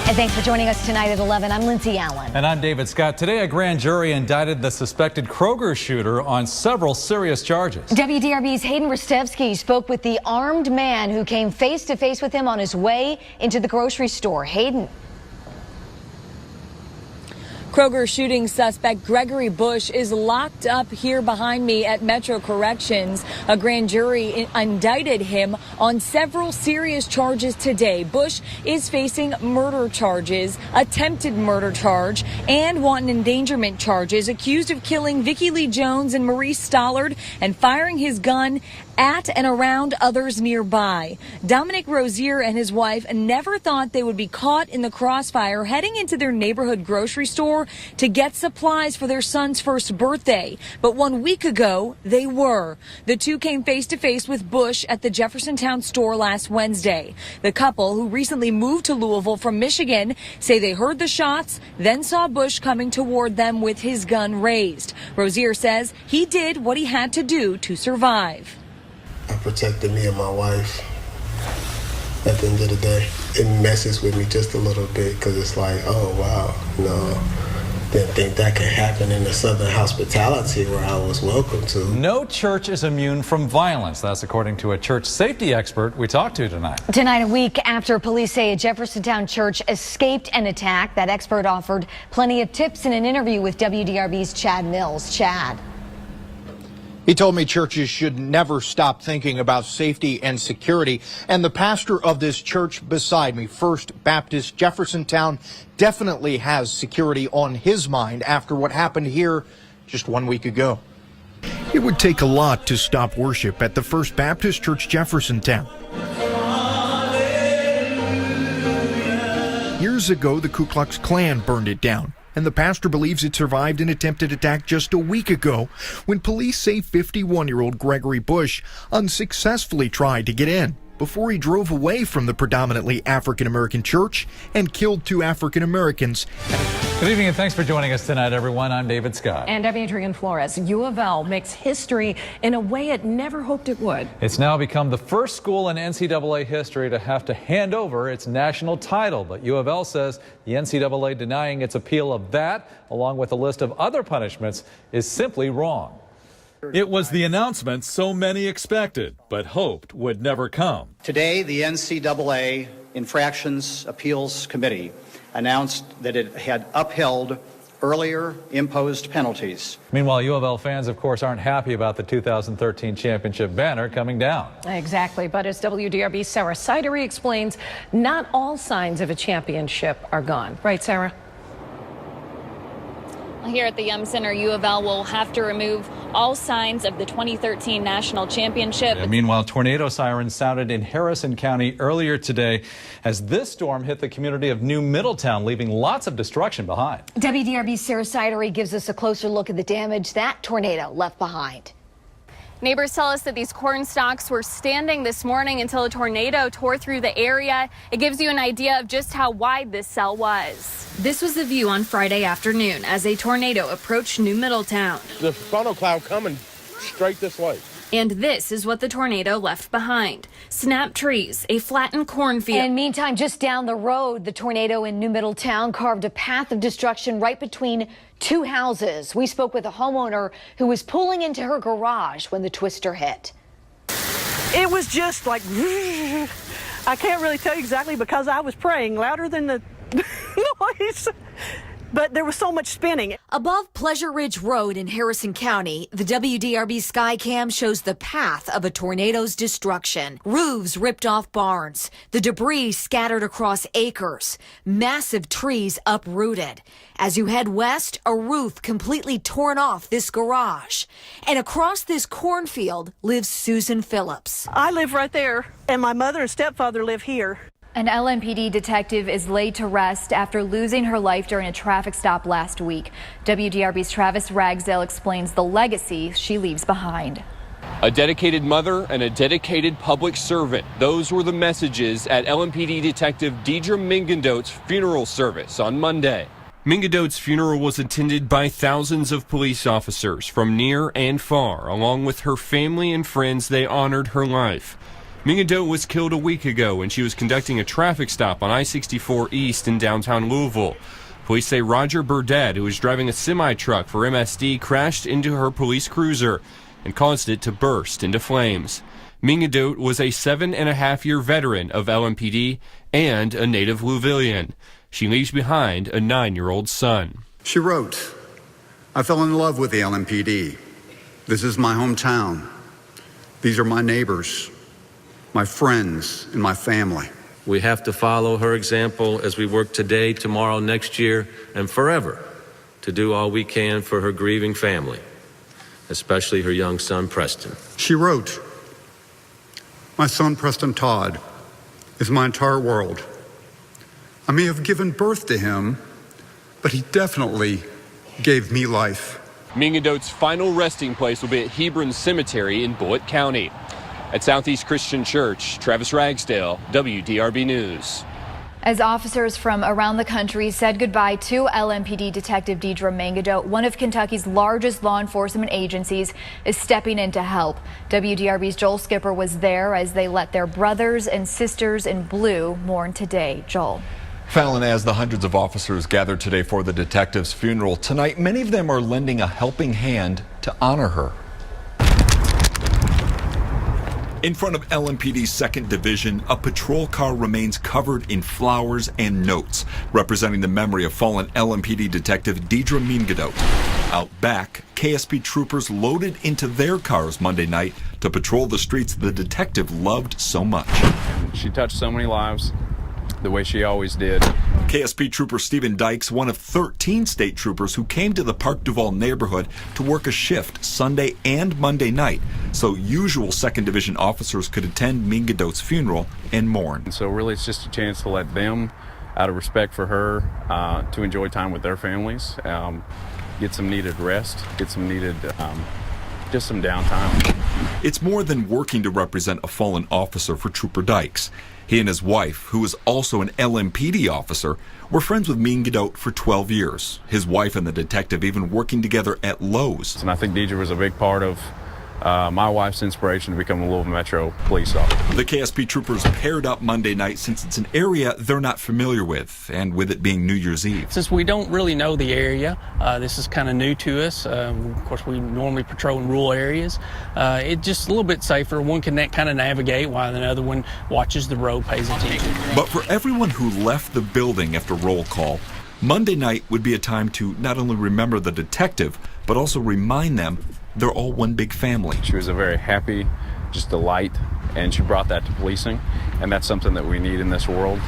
And thanks for joining us tonight at 11. I'm Lindsay Allen. And I'm David Scott. Today, a grand jury indicted the suspected Kroger shooter on several serious charges. WDRB's Hayden Rostevsky spoke with the armed man who came face to face with him on his way into the grocery store. Hayden. Kroger shooting suspect Gregory Bush is locked up here behind me at Metro Corrections. A grand jury indicted him on several serious charges today. Bush is facing murder charges, attempted murder charge, and wanton endangerment charges, accused of killing Vicki Lee Jones and Maurice Stollard and firing his gun at and around others nearby. Dominic Rozier and his wife never thought they would be caught in the crossfire heading into their neighborhood grocery store to get supplies for their son's first birthday. But 1 week ago, they were. The two came face to face with Bush at the Jeffersontown store last Wednesday. The couple, who recently moved to Louisville from Michigan, say they heard the shots, then saw Bush coming toward them with his gun raised. Rozier says he did what he had to do to survive. I protected me and my wife. At the end of the day, it messes with me just a little bit because it's like, oh wow, no, didn't think that could happen in the Southern hospitality where I was welcome to. No church is immune from violence. That's according to a church safety expert we talked to tonight. Tonight, a week after police say a Jeffersontown church escaped an attack, that expert offered plenty of tips in an interview with WDRB's Chad Mills. Chad. He told me churches should never stop thinking about safety and security. And the pastor of this church beside me, First Baptist Jeffersontown, definitely has security on his mind after what happened here just 1 week ago. It would take a lot to stop worship at the First Baptist Church Jeffersontown. Years ago, the Ku Klux Klan burned it down. And the pastor believes it survived an attempted attack just a week ago when police say 51-year-old Gregory Bush unsuccessfully tried to get in before he drove away from the predominantly African-American church and killed 2 African Americans. Good evening and thanks for joining us tonight, everyone. I'm David Scott. And I'm Adrienne Flores. U of L makes history in a way it never hoped it would. It's now become the first school in NCAA history to have to hand over its national title. But U of L says the NCAA denying its appeal of that, along with a list of other punishments, is simply wrong. It was the announcement so many expected, but hoped would never come. Today, the NCAA Infractions Appeals Committee announced that it had upheld earlier imposed penalties. Meanwhile, U of L fans, of course, aren't happy about the 2013 championship banner coming down. Exactly. But as WDRB's Sarah Sidery explains, not all signs of a championship are gone. Right, Sarah? Here at the Yum Center, U of L will have to remove all signs of the 2013 national championship. Meanwhile, tornado sirens sounded in Harrison County earlier today as this storm hit the community of New Middletown, leaving lots of destruction behind. WDRB's Sarah Sidery gives us a closer look at the damage that tornado left behind. Neighbors tell us that these corn stalks were standing this morning until a tornado tore through the area. It gives you an idea of just how wide this cell was. This was the view on Friday afternoon as a tornado approached New Middletown. The funnel cloud coming straight this way. And this is what the tornado left behind. Snapped trees, a flattened cornfield. And meantime, just down the road, the tornado in New Middletown carved a path of destruction right between 2 houses. We spoke with a homeowner who was pulling into her garage when the twister hit. It was just like, I can't really tell you exactly because I was praying louder than the noise. But there was so much spinning. Above Pleasure Ridge Road in Harrison County, the WDRB Skycam shows the path of a tornado's destruction. Roofs ripped off barns, the debris scattered across acres, massive trees uprooted. As you head west, a roof completely torn off this garage. And across this cornfield lives Susan Phillips. I live right there, and my mother and stepfather live here. An LMPD detective is laid to rest after losing her life during a traffic stop last week. WDRB's Travis Ragsdale explains the legacy she leaves behind. A dedicated mother and a dedicated public servant. Those were the messages at LMPD Detective Deidre Mingendote's funeral service on Monday. Mingendote's funeral was attended by thousands of police officers from near and far. Along with her family and friends, they honored her life. Mingadote was killed a week ago when she was conducting a traffic stop on I-64 East in downtown Louisville. Police say Roger Burdett, who was driving a semi-truck for MSD, crashed into her police cruiser and caused it to burst into flames. Mingadote was a 7.5-year veteran of LMPD and a native Louisvillian. She leaves behind a 9-year-old son. She wrote, "I fell in love with the LMPD. This is my hometown. These are my neighbors, my friends, and my family." We have to follow her example as we work today, tomorrow, next year, and forever to do all we can for her grieving family, especially her young son, Preston. She wrote, "My son, Preston Todd, is my entire world. I may have given birth to him, but he definitely gave me life." Mingadote's final resting place will be at Hebron Cemetery in Bullitt County. At Southeast Christian Church, Travis Ragsdale, WDRB News. As officers from around the country said goodbye to LMPD Detective Deidre Mingadote, one of Kentucky's largest law enforcement agencies is stepping in to help. WDRB's Joel Skipper was there as they let their brothers and sisters in blue mourn today. Joel. Fallon, as the hundreds of officers gathered today for the detective's funeral tonight, many of them are lending a helping hand to honor her. In front of LMPD's 2nd Division, a patrol car remains covered in flowers and notes, representing the memory of fallen LMPD detective Deidre Mingadote. Out back, KSP troopers loaded into their cars Monday night to patrol the streets the detective loved so much. She touched so many lives the way she always did. KSP Trooper Stephen Dykes, one of 13 state troopers who came to the Park Duval neighborhood to work a shift Sunday and Monday night, so usual 2nd Division officers could attend Mingadote's funeral and mourn. And so really it's just a chance to let them, out of respect for her, to enjoy time with their families, get some needed rest, get some needed, just some downtime. It's more than working to represent a fallen officer for Trooper Dykes. He and his wife, who is also an LMPD officer, were friends with Mingadote for 12 years. His wife and the detective even working together at Lowe's. And I think Deidre was a big part of my wife's inspiration to become a Louisville Metro police officer. The KSP troopers paired up Monday night since it's an area they're not familiar with, and with it being New Year's Eve. Since we don't really know the area, this is kind of new to us. Of course, we normally patrol in rural areas. It's just a little bit safer. One can kind of navigate while another one watches the road, pays attention. But for everyone who left the building after roll call, Monday night would be a time to not only remember the detective, but also remind them they're all one big family. She was a very happy, just delight, and she brought that to policing, and that's something that we need in this world.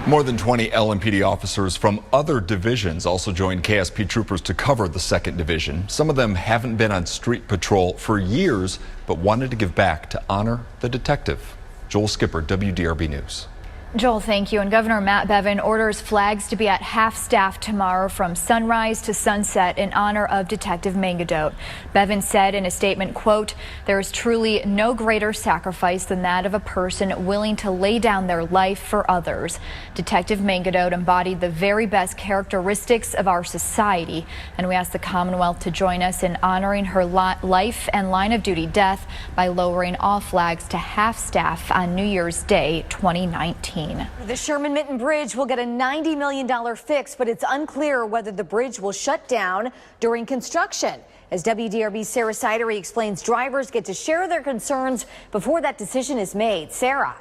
More than 20 LMPD officers from other divisions also joined KSP troopers to cover the 2nd Division. Some of them haven't been on street patrol for years, but wanted to give back to honor the detective. Joel Skipper, WDRB News. Joel, thank you. And Governor Matt Bevin orders flags to be at half-staff tomorrow from sunrise to sunset in honor of Detective Mingadote. Bevin said in a statement, quote, "There is truly no greater sacrifice than that of a person willing to lay down their life for others. Detective Mingadote embodied the very best characteristics of our society, and we ask the Commonwealth to join us in honoring her life and line of duty death by lowering all flags to half-staff on New Year's Day 2019. The Sherman-Minton Bridge will get a $90 million fix, but it's unclear whether the bridge will shut down during construction. As WDRB's Sarah Sidery explains, drivers get to share their concerns before that decision is made. Sarah.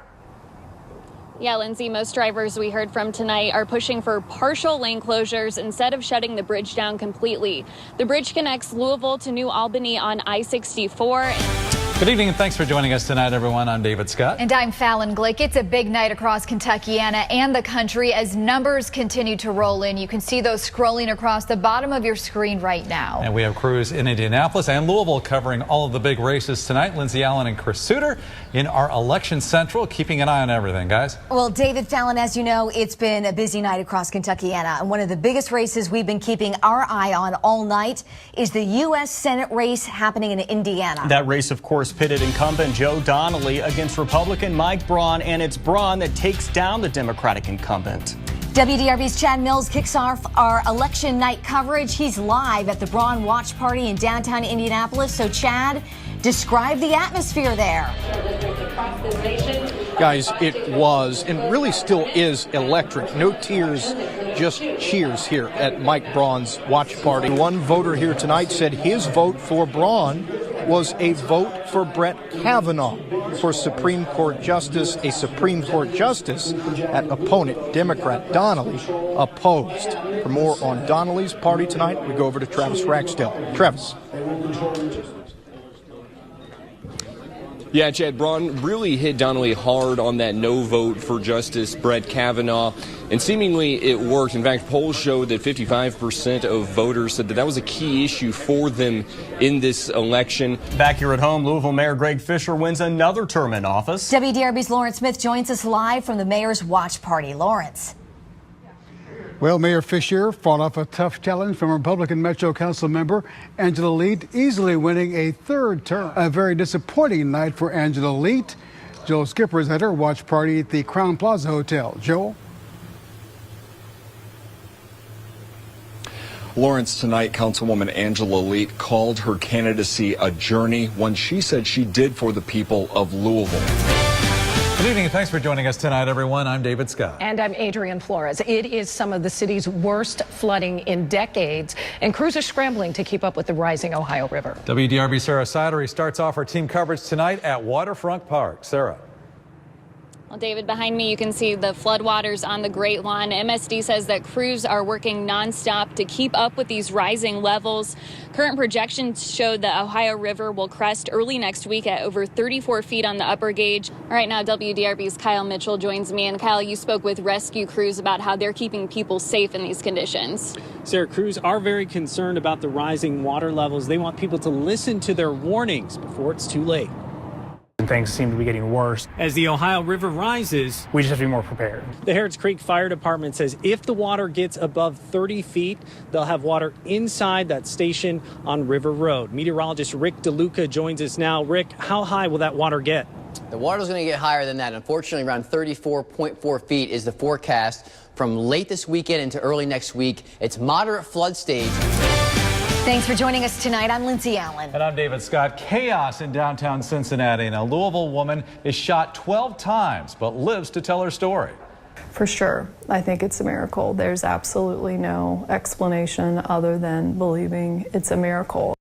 Yeah, Lindsay, most drivers we heard from tonight are pushing for partial lane closures instead of shutting the bridge down completely. The bridge connects Louisville to New Albany on I-64. Good evening and thanks for joining us tonight, everyone. I'm David Scott. And I'm Fallon Glick. It's a big night across Kentuckiana and the country as numbers continue to roll in. You can see those scrolling across the bottom of your screen right now. And we have crews in Indianapolis and Louisville covering all of the big races tonight. Lindsay Allen and Chris Suter in our Election Central, keeping an eye on everything, guys. Well, David, Fallon, as you know, it's been a busy night across Kentuckiana. And one of the biggest races we've been keeping our eye on all night is the U.S. Senate race happening in Indiana. That race, of course, pitted incumbent Joe Donnelly against Republican Mike Braun, and it's Braun that takes down the Democratic incumbent. WDRB's Chad Mills kicks off our election night coverage. He's live at the Braun Watch Party in downtown Indianapolis. So, Chad, Describe the atmosphere there. Guys, it was and really still is electric. No tears, just cheers here at Mike Braun's watch party. One voter here tonight said his vote for Braun was a vote for Brett Kavanaugh for Supreme Court Justice, a Supreme Court Justice that opponent Democrat Donnelly opposed. For more on Donnelly's party tonight, we go over to Travis Ragsdale. Travis. Yeah, Chad, Braun really hit Donnelly hard on that no vote for Justice Brett Kavanaugh, and seemingly it worked. In fact, polls showed that 55% of voters said that was a key issue for them in this election. Back here at home, Louisville Mayor Greg Fisher wins another term in office. WDRB's Lawrence Smith joins us live from the mayor's watch party. Lawrence. Well, Mayor Fisher fought off a tough challenge from Republican Metro Council member Angela Leet, easily winning a third term. A very disappointing night for Angela Leet. Joel Skipper is at her watch party at the Crown Plaza Hotel. Joel? Lawrence, tonight, Councilwoman Angela Leet called her candidacy a journey, one she said she did for the people of Louisville. Good evening and thanks for joining us tonight, everyone. I'm David Scott. And I'm Adrian Flores. It is some of the city's worst flooding in decades, and crews are scrambling to keep up with the rising Ohio River. WDRB Sarah Sidery starts off our team coverage tonight at Waterfront Park. Sarah. Well, David, behind me, you can see the floodwaters on the Great Lawn. MSD says that crews are working nonstop to keep up with these rising levels. Current projections show the Ohio River will crest early next week at over 34 feet on the upper gauge. Right now, WDRB's Kyle Mitchell joins me. And Kyle, you spoke with rescue crews about how they're keeping people safe in these conditions. Sarah, crews are very concerned about the rising water levels. They want people to listen to their warnings before it's too late. Things seem to be getting worse. As the Ohio River rises, we just have to be more prepared. The Harrods Creek Fire Department says if the water gets above 30 feet, they'll have water inside that station on River Road. Meteorologist Rick DeLuca joins us now. Rick, how high will that water get? The water's going to get higher than that. Unfortunately, around 34.4 feet is the forecast from late this weekend into early next week. It's moderate flood stage. Thanks for joining us tonight. I'm Lindsay Allen. And I'm David Scott. Chaos in downtown Cincinnati. And a Louisville woman is shot 12 times but lives to tell her story. For sure. I think it's a miracle. There's absolutely no explanation other than believing it's a miracle.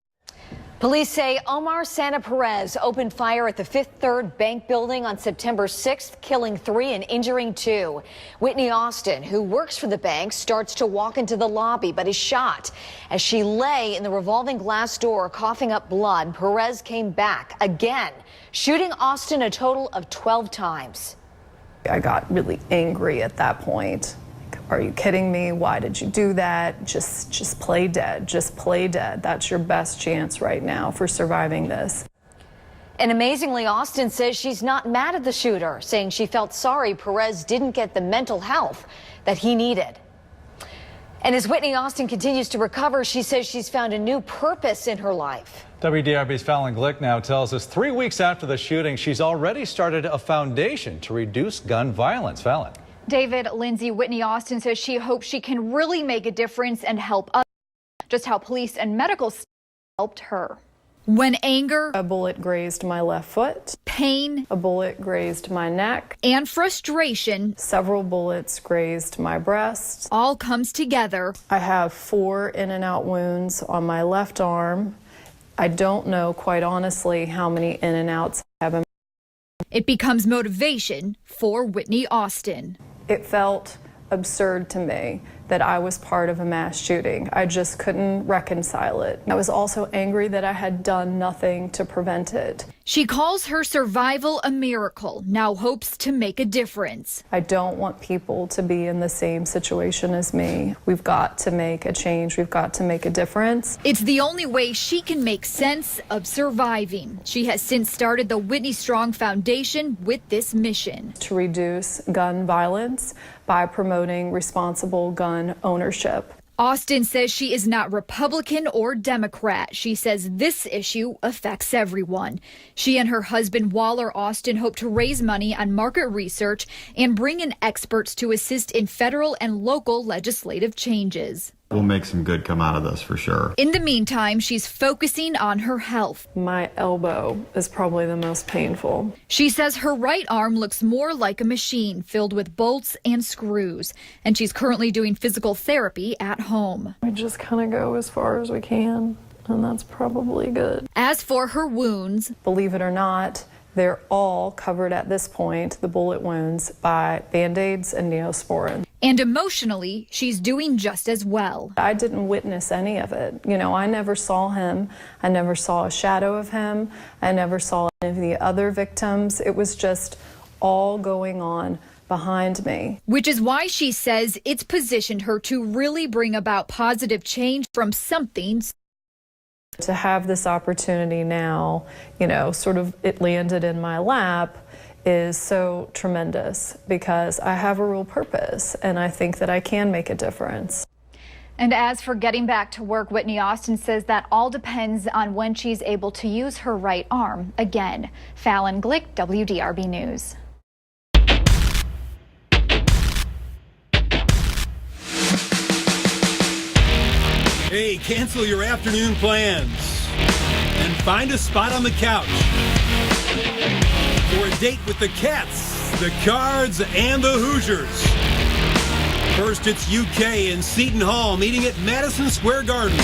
Police say Omar Santa Perez opened fire at the Fifth Third Bank building on September 6th, killing 3 and injuring 2. Whitney Austin, who works for the bank, starts to walk into the lobby but is shot. As she lay in the revolving glass door coughing up blood, Perez came back again, shooting Austin a total of 12 times. I got really angry at that point. Are you kidding me? Why did you do that? Just play dead. Just play dead. That's your best chance right now for surviving this. And amazingly, Austin says she's not mad at the shooter, saying she felt sorry Perez didn't get the mental health that he needed. And as Whitney Austin continues to recover, she says she's found a new purpose in her life. WDRB's Fallon Glick now tells us 3 weeks after the shooting, she's already started a foundation to reduce gun violence. Fallon. David, Lindsay, Whitney Austin says she hopes she can really make a difference and help others, just how police and medical staff helped her. When anger, a bullet grazed my left foot, pain, a bullet grazed my neck, and frustration, several bullets grazed my breast, all comes together. I have 4 in and out wounds on my left arm. I don't know, quite honestly, how many in and outs I have. It becomes motivation for Whitney Austin. It felt absurd to me that I was part of a mass shooting. I just couldn't reconcile it. I was also angry that I had done nothing to prevent it. She calls her survival a miracle, now hopes to make a difference. I don't want people to be in the same situation as me. We've got to make a change. We've got to make a difference. It's the only way she can make sense of surviving. She has since started the Whitney Strong Foundation with this mission. To reduce gun violence by promoting responsible gun ownership. Austin says she is not Republican or Democrat. She says this issue affects everyone. She and her husband Waller Austin hope to raise money on market research and bring in experts to assist in federal and local legislative changes. We'll make some good come out of this for sure. In the meantime, she's focusing on her health. My elbow is probably the most painful. She says her right arm looks more like a machine filled with bolts and screws, and she's currently doing physical therapy at home. We just kind of go as far as we can, and that's probably good. As for her wounds, believe it or not, they're all covered at this point, the bullet wounds, by Band-Aids and Neosporin. And emotionally, she's doing just as well. I didn't witness any of it. You know, I never saw him. I never saw a shadow of him. I never saw any of the other victims. It was just all going on behind me. Which is why she says it's positioned her to really bring about positive change from something. To have this opportunity now, you know, sort of it landed in my lap is so tremendous because I have a real purpose and I think that I can make a difference. And as for getting back to work, Whitney Austin says that all depends on when she's able to use her right arm again. Fallon Glick, WDRB News. Hey, cancel your afternoon plans and find a spot on the couch for a date with the Cats, the Cards, and the Hoosiers. First, it's UK and Seton Hall meeting at Madison Square Garden.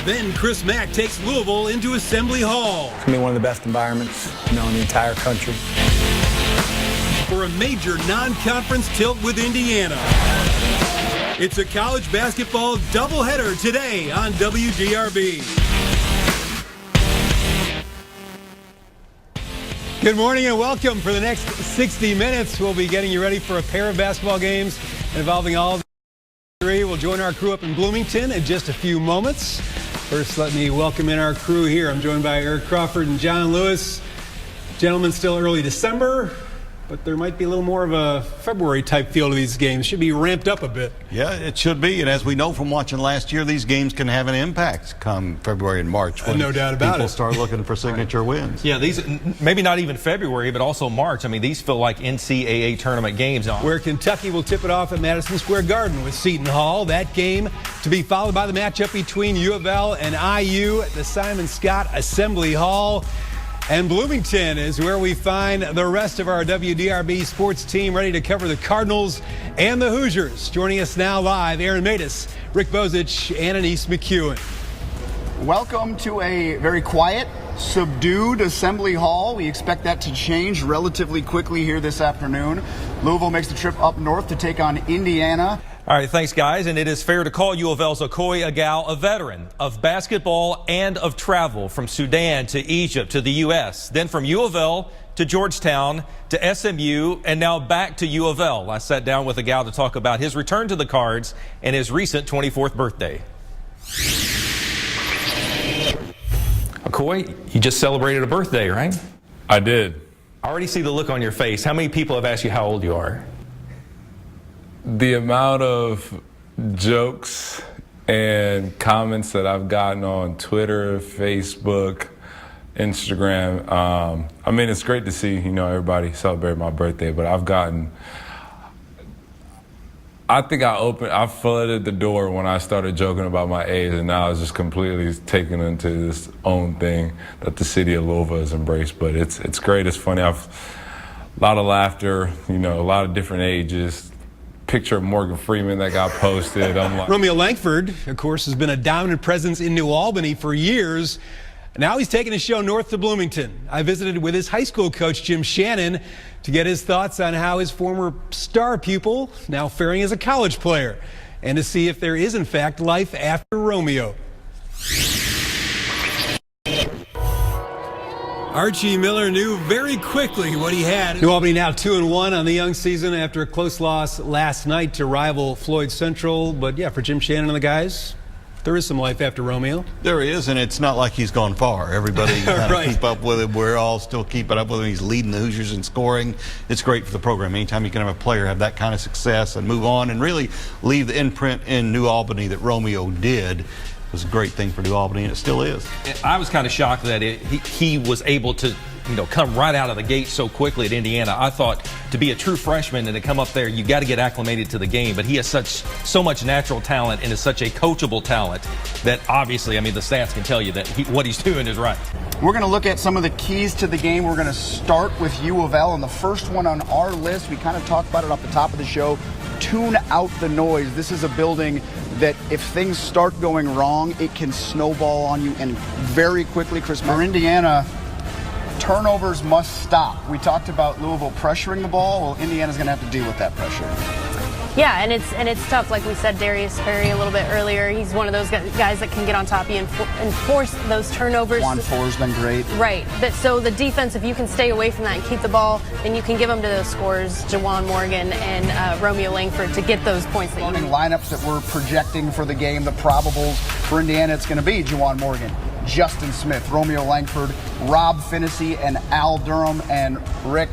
Then Chris Mack takes Louisville into Assembly Hall. It's going to be one of the best environments, in the entire country. For a major non-conference tilt with Indiana. It's a college basketball doubleheader today on WDRB. Good morning and welcome. For the next 60 minutes, we'll be getting you ready for a pair of basketball games involving all three. We'll join our crew up in Bloomington in just a few moments. First, let me welcome in our crew here. I'm joined by Eric Crawford and John Lewis. Gentlemen, still early December, but there might be a little more of a February type feel to these games. Should be ramped up a bit. Yeah, it should be. And as we know from watching last year, these games can have an impact come February and March. When no doubt about people it. start looking for signature wins. Yeah, these maybe not even February, but also March. I mean, these feel like NCAA tournament games. Where Kentucky will tip it off at Madison Square Garden with Seton Hall. That game to be followed by the matchup between U of L and IU at the Simon Skjodt Assembly Hall. And Bloomington is where we find the rest of our WDRB sports team ready to cover the Cardinals and the Hoosiers. Joining us now live, Aaron Matus, Rick Bozich, and Anise McEwen. Welcome to a very quiet, subdued Assembly Hall. We expect that to change relatively quickly here this afternoon. Louisville makes the trip up north to take on Indiana. All right, thanks, guys. And it is fair to call U of L's Okoye Agal a veteran of basketball and of travel from Sudan to Egypt to the U.S., then from U of L to Georgetown to SMU, and now back to U of L. I sat down with Agal to talk about his return to the Cards and his recent 24th birthday. Okoye, you just celebrated a birthday, right? I did. I already see the look on your face. How many people have asked you how old you are? The amount of jokes and comments that I've gotten on Twitter, Facebook, Instagram. I mean, it's great to see, everybody celebrate my birthday, but I think I flooded the door when I started joking about my age, and now it's just completely taken into this own thing that the city of Louisville has embraced. But it's great, it's funny. A lot of laughter, a lot of different ages. Picture of Morgan Freeman that got posted. I'm like, Romeo Langford, of course, has been a dominant presence in New Albany for years. Now he's taking his show north to Bloomington. I visited with his high school coach, Jim Shannon, to get his thoughts on how his former star pupil now faring as a college player, and to see if there is, in fact, life after Romeo. Archie Miller knew very quickly what he had. New Albany now 2-1 on the young season after a close loss last night to rival Floyd Central. But yeah, for Jim Shannon and the guys, there is some life after Romeo. There is, and it's not like he's gone far. Everybody right. Keep up with him. We're all still keeping up with him. He's leading the Hoosiers in scoring. It's great for the program. Anytime you can have a player have that kind of success and move on and really leave the imprint in New Albany that Romeo did, was a great thing for New Albany, and it still is. I was kind of shocked that he was able to come right out of the gate so quickly at Indiana. I thought to be a true freshman and to come up there, you got to get acclimated to the game. But he has so much natural talent and is such a coachable talent that obviously, the stats can tell you that what he's doing is right. We're going to look at some of the keys to the game. We're going to start with U of L, and the first one on our list, we kind of talked about it off the top of the show, tune out the noise. This is a building that if things start going wrong, it can snowball on you, and very quickly, Chris. For Indiana, turnovers must stop. We talked about Louisville pressuring the ball. Well, Indiana's going to have to deal with that pressure. Yeah, and it's tough. Like we said, Darius Perry a little bit earlier. He's one of those guys that can get on top of you and force those turnovers. Juan Four's been great. Right. But so the defense, if you can stay away from that and keep the ball, then you can give them to those scorers, Juwan Morgan and Romeo Langford, to get those points. Starting lineups that we're projecting for the game, the probables for Indiana, it's going to be Juwan Morgan, Justin Smith, Romeo Langford, Rob Finney, and Al Durham. And Rick,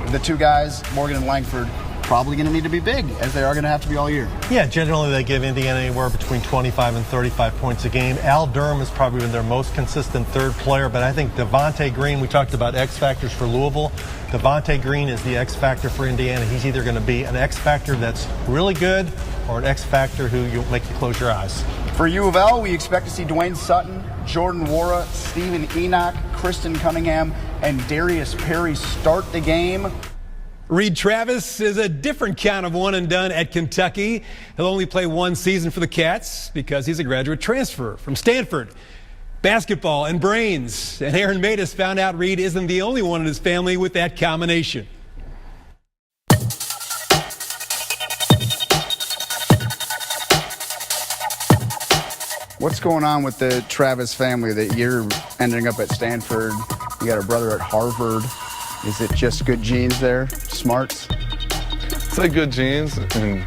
the two guys, Morgan and Langford, probably going to need to be big, as they are going to have to be all year. Yeah, generally they give Indiana anywhere between 25 and 35 points a game. Al Durham has probably been their most consistent third player, but I think Devontae Green, we talked about X factors for Louisville. Devontae Green is the X factor for Indiana. He's either going to be an X factor that's really good or an X factor who you'll make you close your eyes. For U of L, we expect to see Dwayne Sutton, Jordan Wara, Stephen Enoch, Kristen Cunningham, and Darius Perry start the game. Reed Travis is a different kind of one and done at Kentucky. He'll only play one season for the Cats because he's a graduate transfer from Stanford. Basketball and brains. And Aaron Matus found out Reed isn't the only one in his family with that combination. What's going on with the Travis family that you're ending up at Stanford? You got a brother at Harvard. Is it just good genes there? Smarts? Say good genes, and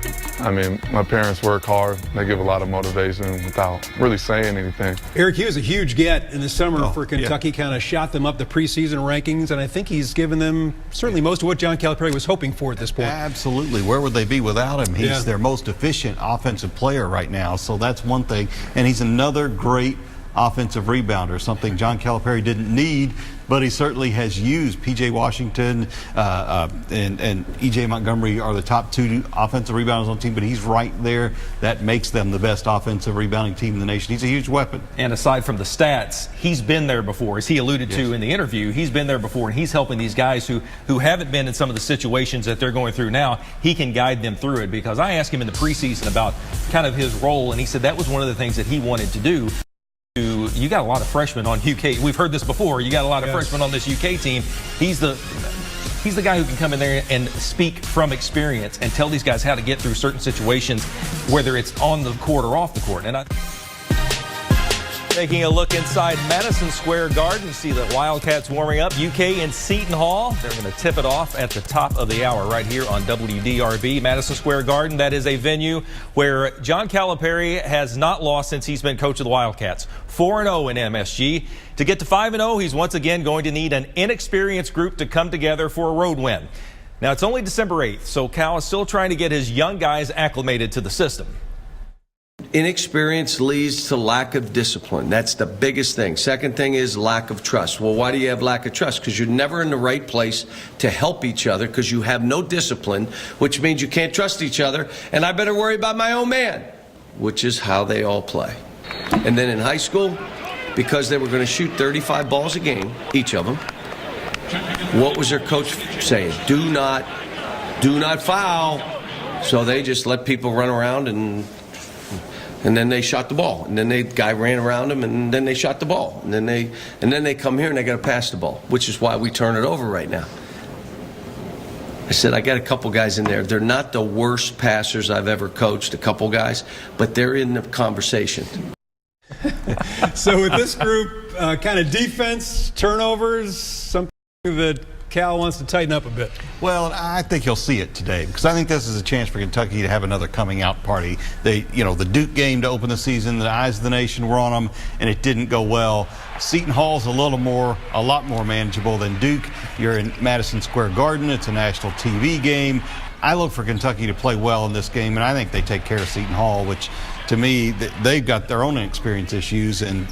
my parents work hard. They give a lot of motivation without really saying anything. Eric, he was a huge get in the summer for Kentucky, kind of shot them up the preseason rankings, and I think he's given them certainly most of what John Calipari was hoping for at this point. Absolutely. Where would they be without him? He's their most efficient offensive player right now, so that's one thing. And he's another great offensive rebounder, something John Calipari didn't need, but he certainly has used. P.J. Washington and E.J. Montgomery are the top two offensive rebounders on the team, but he's right there. That makes them the best offensive rebounding team in the nation. He's a huge weapon. And aside from the stats, he's been there before. As he alluded to in the interview, he's been there before, and he's helping these guys who haven't been in some of the situations that they're going through now. He can guide them through it, because I asked him in the preseason about kind of his role, and he said that was one of the things that he wanted to do. You got a lot of freshmen on UK. We've heard this before. You got a lot of freshmen on this UK team. He's the guy who can come in there and speak from experience and tell these guys how to get through certain situations, whether it's on the court or off the court. And taking a look inside Madison Square Garden, you see the Wildcats warming up. UK in Seton Hall. They're going to tip it off at the top of the hour right here on WDRB. Madison Square Garden, that is a venue where John Calipari has not lost since he's been coach of the Wildcats. 4-0 in MSG. To get to 5-0, he's once again going to need an inexperienced group to come together for a road win. Now, it's only December 8th, so Cal is still trying to get his young guys acclimated to the system. Inexperience leads to lack of discipline. That's the biggest thing. Second thing is lack of trust. Well, why do you have lack of trust? Because you're never in the right place to help each other, because you have no discipline, which means you can't trust each other, and I better worry about my own man, which is how they all play. And then in high school, because they were going to shoot 35 balls a game, each of them, what was their coach saying? Do not foul. So they just let people run around, and then they shot the ball, and then the guy ran around him, and then they shot the ball, and then they come here and they got to pass the ball, which is why we turn it over right now. I said, I got a couple guys in there. They're not the worst passers I've ever coached, a couple guys, but they're in the conversation. So with this group, kind of defense, turnovers, something that Cal wants to tighten up a bit. Well, I think he'll see it today, because I think this is a chance for Kentucky to have another coming out party. The Duke game to open the season, the eyes of the nation were on them, and it didn't go well. Seton Hall's a lot more manageable than Duke. You're in Madison Square Garden. It's a national TV game. I look for Kentucky to play well in this game, and I think they take care of Seton Hall, which to me, they've got their own experience issues, and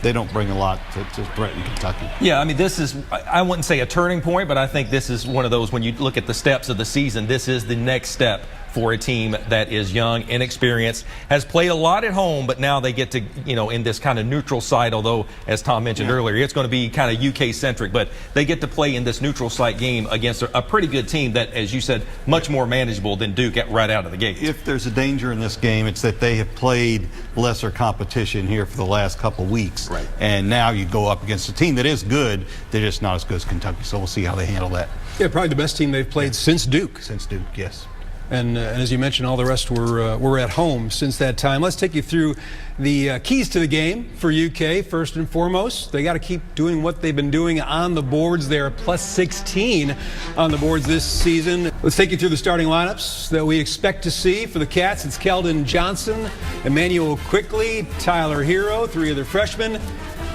they don't bring a lot to threaten Kentucky. Yeah, I mean, this is, I wouldn't say a turning point, but I think this is one of those, when you look at the steps of the season, this is the next step for a team that is young, inexperienced, has played a lot at home, but now they get to, in this kind of neutral site, although, as Tom mentioned earlier, it's going to be kind of UK-centric, but they get to play in this neutral site game against a pretty good team that, as you said, much more manageable than Duke right out of the gate. If there's a danger in this game, it's that they have played lesser competition here for the last couple weeks. Right. And now you go up against a team that is good, they're just not as good as Kentucky, so we'll see how they handle that. Yeah, probably the best team they've played since Duke. Since Duke, yes. And as you mentioned, all the rest were at home since that time. Let's take you through the keys to the game for UK. First and foremost, they got to keep doing what they've been doing on the boards. They're plus 16 on the boards this season. Let's take you through the starting lineups that we expect to see for the Cats. It's Keldon Johnson, Emmanuel Quickly, Tyler Hero, three of their freshmen,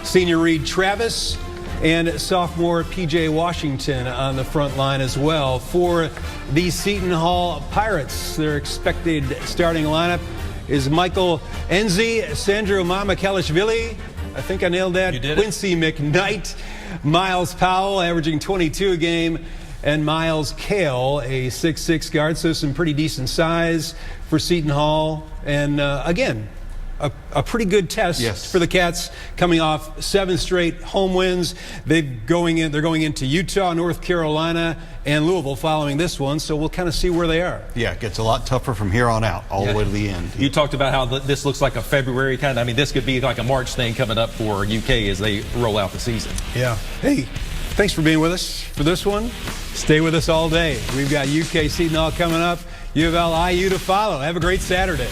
senior Reed Travis, and sophomore P.J. Washington on the front line as well. For the Seton Hall Pirates, their expected starting lineup is Michael Enzi, Sandro Mamakelishvili, I think I nailed that, Quincy McKnight, Miles Powell, averaging 22 a game, and Miles Kale, a 6'6" guard, so some pretty decent size for Seton Hall. And again, a pretty good test for the Cats, coming off 7 straight home wins. They're going into Utah, North Carolina, and Louisville following this one, so we'll kind of see where they are. Yeah, it gets a lot tougher from here on out, all the way to the end. You talked about how this looks like a February kind of, I mean, this could be like a March thing coming up for UK as they roll out the season. Yeah. Hey, thanks for being with us for this one. Stay with us all day. We've got UK Seton Hall coming up, U of L IU to follow. Have a great Saturday.